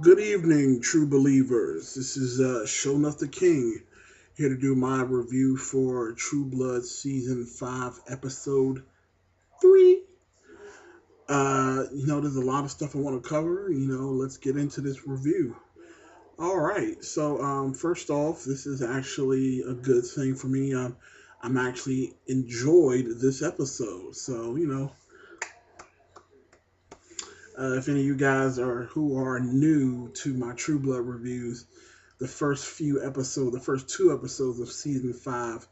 Good evening, true believers. This is Show Enough the King here to do my review for True Blood Season 5, Episode 3. There's a lot of stuff I want to cover. Let's get into this review. All right, so first off, this is actually a good thing for me. I'm actually enjoyed this episode. If any of you guys are who are new to my True Blood reviews, the first two episodes of season 5,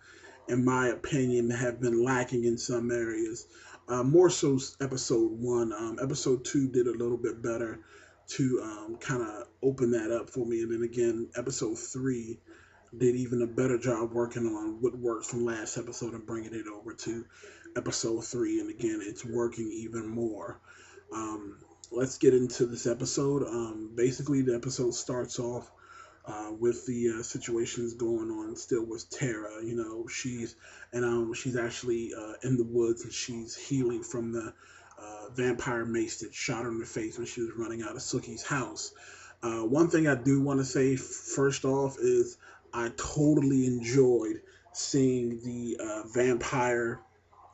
in my opinion, have been lacking in some areas. More so, episode 1. Episode 2 did a little bit better to kind of open that up for me. And then again, episode 3 did even a better job working on what worked from last episode and bringing it over to episode 3. And again, it's working even more. Um, let's get into this episode. Basically, the episode starts off with the situations going on still with Tara. She's actually in the woods and she's healing from the vampire mace that shot her in the face when she was running out of Sookie's house. One thing I do want to say first off is I totally enjoyed seeing the vampire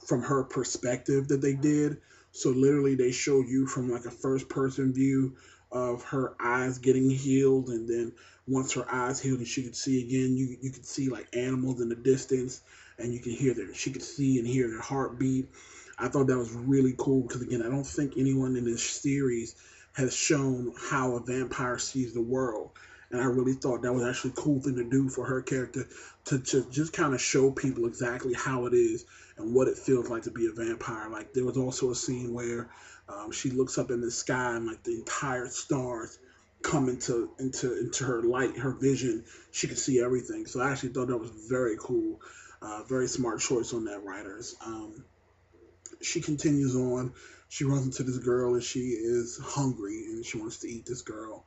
from her perspective that they did. So literally, they showed you from like a first person view of her eyes getting healed, and then once her eyes healed and she could see again, you could see like animals in the distance, and you can hear their she could see and hear their heartbeat. I thought that was really cool because again, I don't think anyone in this series has shown how a vampire sees the world. And I really thought that was actually a cool thing to do for her character to just kind of show people exactly how it is and what it feels like to be a vampire. Like there was also a scene where she looks up in the sky and like the entire stars come into her light, her vision. She could see everything. So I actually thought that was very cool. Very smart choice on that writers. She continues on. She runs into this girl and she is hungry and she wants to eat this girl.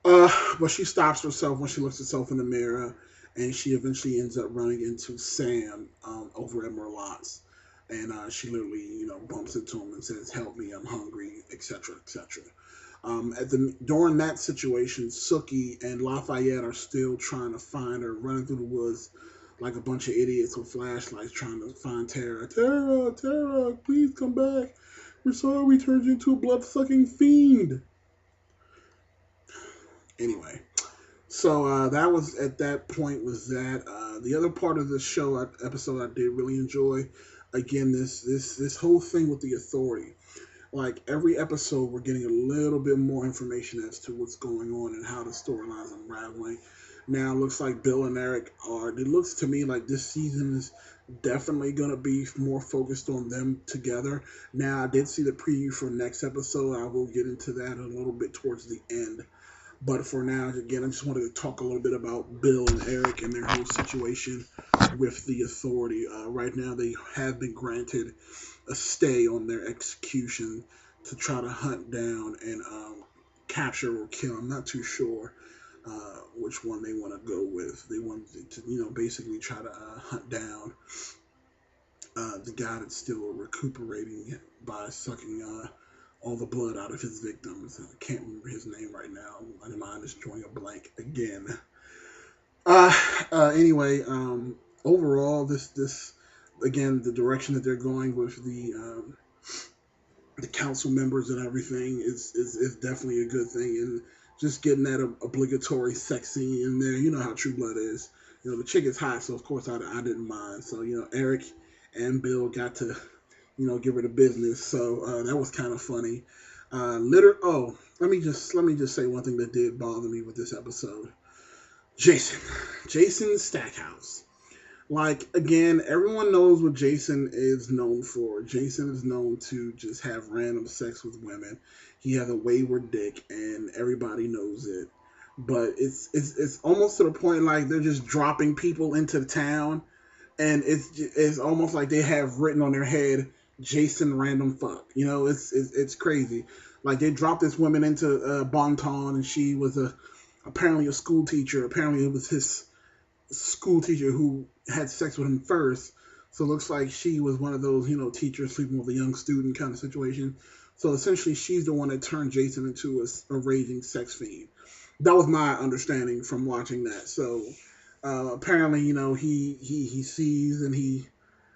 But she stops herself when she looks herself in the mirror, and she eventually ends up running into Sam over at Merlot's, and she literally, bumps into him and says, "Help me, I'm hungry," etc., etc. At the during that situation, Sookie and Lafayette are still trying to find her, running through the woods like a bunch of idiots with flashlights trying to find Tara. Tara, Tara, please come back. We're sorry we turned you into a blood sucking fiend. Anyway, so that was at that point was that the other part of the show episode I did really enjoy. Again, this whole thing with the authority. Like every episode, we're getting a little bit more information as to what's going on and how the storylines unraveling. Now, it looks like Bill and Eric are. It looks to me like this season is definitely going to be more focused on them together. Now, I did see the preview for next episode. I will get into that a little bit towards the end. But for now, again, I just wanted to talk a little bit about Bill and Eric and their whole situation with the authority. Right now, they have been granted a stay on their execution to try to hunt down and capture or kill. I'm not too sure which one they want to go with. They want to, basically try to hunt down the guy that's still recuperating by sucking all the blood out of his victims. I can't remember his name right now. My mind is drawing a blank again. Uh, anyway, overall, this again the direction that they're going with the council members and everything is definitely a good thing, and just getting that obligatory sex scene in there. You know how True Blood is. The chick is hot, so of course I didn't mind. So Eric and Bill got to give her the business. So that was kind of funny. Let me just say one thing that did bother me with this episode. Jason, Jason Stackhouse. Like again, everyone knows what Jason is known for. Jason is known to just have random sex with women. He has a wayward dick, and everybody knows it. But it's almost to the point like they're just dropping people into the town, and it's almost like they have written on their head Jason random fuck. It's crazy. Like they dropped this woman into Bonton, and she was apparently a school teacher. Apparently it was his school teacher who had sex with him first. So it looks like she was one of those teachers sleeping with a young student kind of situation. So essentially, she's the one that turned Jason into a raging sex fiend. That was my understanding from watching that. So apparently, he sees and he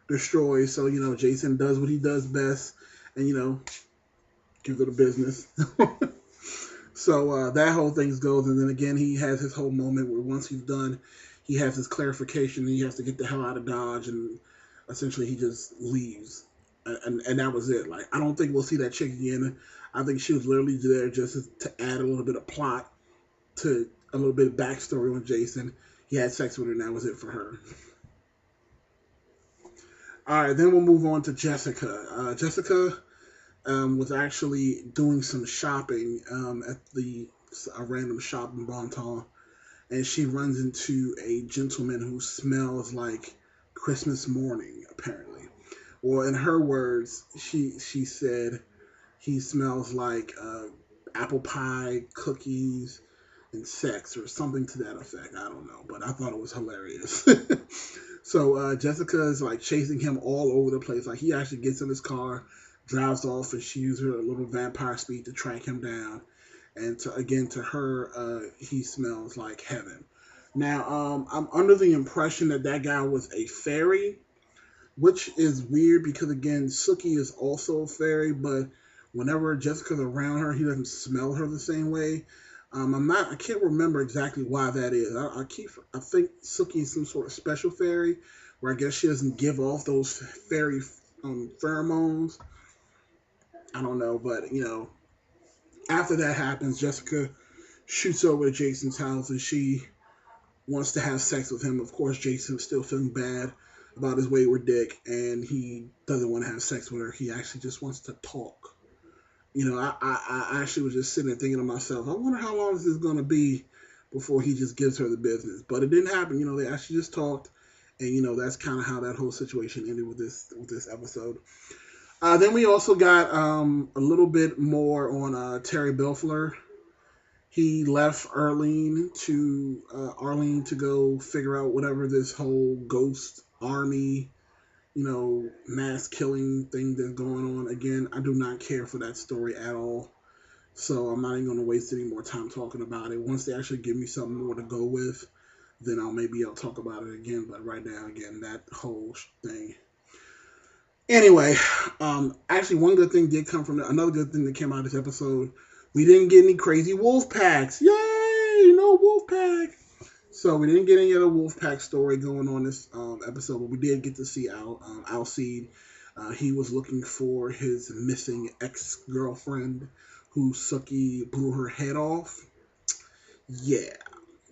destroys. So Jason does what he does best, and gives her the business. So that whole thing goes, and then again, he has his whole moment where once he's done, he has his clarification, and he has to get the hell out of Dodge, and essentially he just leaves, and that was it. Like, I don't think we'll see that chick again. I think she was literally there just to add a little bit of plot to a little bit of backstory on Jason. He had sex with her, and that was it for her. All right, then we'll move on to Jessica. Jessica was actually doing some shopping at a random shop in Bonton, and she runs into a gentleman who smells like Christmas morning, apparently. Well, in her words, she said he smells like apple pie, cookies, and sex, or something to that effect. I don't know, but I thought it was hilarious. So Jessica is like chasing him all over the place. Like, he actually gets in his car, drives off, and she uses her little vampire speed to track him down. And to her, he smells like heaven. Now, I'm under the impression that guy was a fairy, which is weird because again, Sookie is also a fairy, but whenever Jessica's around her, he doesn't smell her the same way. I can't remember exactly why that is. I think Sookie is some sort of special fairy, where I guess she doesn't give off those fairy pheromones. I don't know, but after that happens, Jessica shoots over to Jason's house, and she wants to have sex with him. Of course, Jason's still feeling bad about his wayward dick, and he doesn't want to have sex with her. He actually just wants to talk. I actually was just sitting there thinking to myself, I wonder how long this is going to be before he just gives her the business. But it didn't happen. They actually just talked, and that's kind of how that whole situation ended with this episode. Then we also got a little bit more on Terry Belfleur. He left Arlene to go figure out whatever this whole ghost army, mass killing thing that's going on. Again, I do not care for that story at all. So I'm not even going to waste any more time talking about it. Once they actually give me something more to go with, then I'll talk about it again. But right now, again, that whole thing. Anyway, actually, one good thing did come from another good thing that came out of this episode. We didn't get any crazy wolf packs. Yay! No wolf pack. So we didn't get any other wolf pack story going on this episode, but we did get to see Alcide. He was looking for his missing ex-girlfriend, who Sookie blew her head off. Yeah,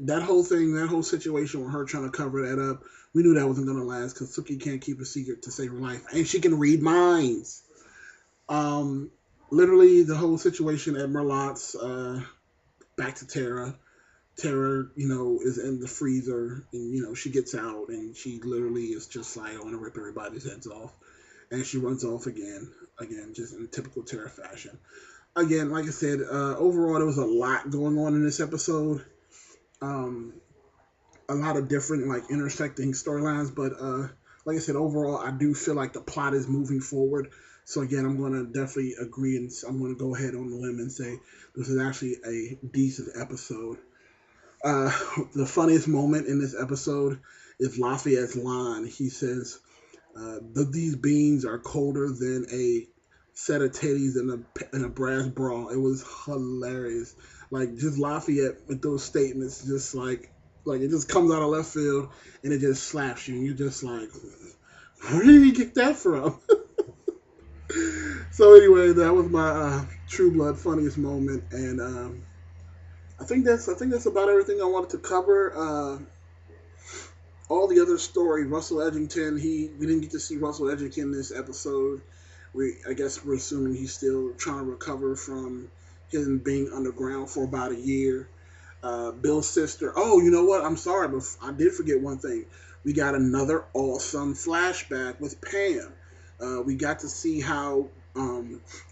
that whole situation with her trying to cover that up, we knew that wasn't going to last because Sookie can't keep a secret to save her life, and she can read minds. Literally, the whole situation at Merlotte's, back to Tara. Tara, is in the freezer, and, she gets out, and she literally is just like, I want to rip everybody's heads off. And she runs off again, just in typical Tara fashion. Again, like I said, overall, there was a lot going on in this episode. A lot of different, intersecting storylines, but like I said, overall, I do feel like the plot is moving forward. So again, I'm going to definitely agree, and I'm going to go ahead on the limb and say this is actually a decent episode. The funniest moment in this episode is Lafayette's line. He says, these beans are colder than a set of titties in a brass bra. It was hilarious. Just Lafayette with those statements, just like it just comes out of left field, and it just slaps you, and you're just like, where did he get that from? So anyway, that was my True Blood funniest moment, and I think that's about everything I wanted to cover. All the other story, Russell Edgington, we didn't get to see Russell Edgington in this episode. I guess we're assuming he's still trying to recover from him being underground for about a year. Bill's sister. Oh, you know what? I'm sorry, but I did forget one thing. We got another awesome flashback with Pam. We got to see how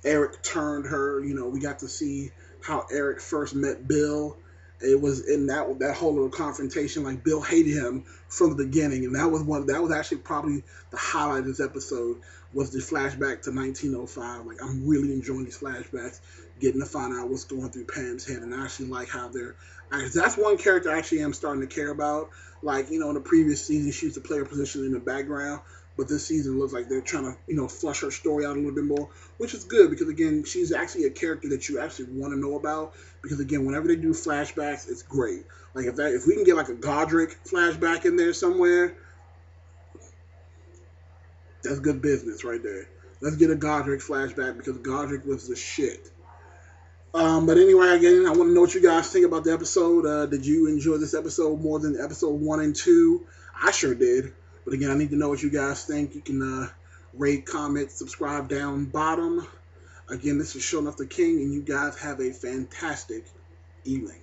Eric turned her. We got to see how Eric first met Bill, It was in that whole little confrontation. Like Bill hated him from the beginning, and that was actually probably the highlight of this episode was the flashback to 1905. Like I'm really enjoying these flashbacks, getting to find out what's going through Pam's head, and I actually like how they're. That's one character I actually am starting to care about. Like in the previous season, she used to play her position in the background, but this season it looks like they're trying to flush her story out a little bit more, which is good because again, she's actually a character that you actually want to know about. Because again, whenever they do flashbacks, it's great. Like if we can get like a Godric flashback in there somewhere, that's good business right there. Let's get a Godric flashback because Godric was the shit. But anyway, again, I want to know what you guys think about the episode. Did you enjoy this episode more than episode 1 and 2? I sure did. But again, I need to know what you guys think. You can rate, comment, subscribe down bottom. Again, this is Showing Off the King, and you guys have a fantastic evening.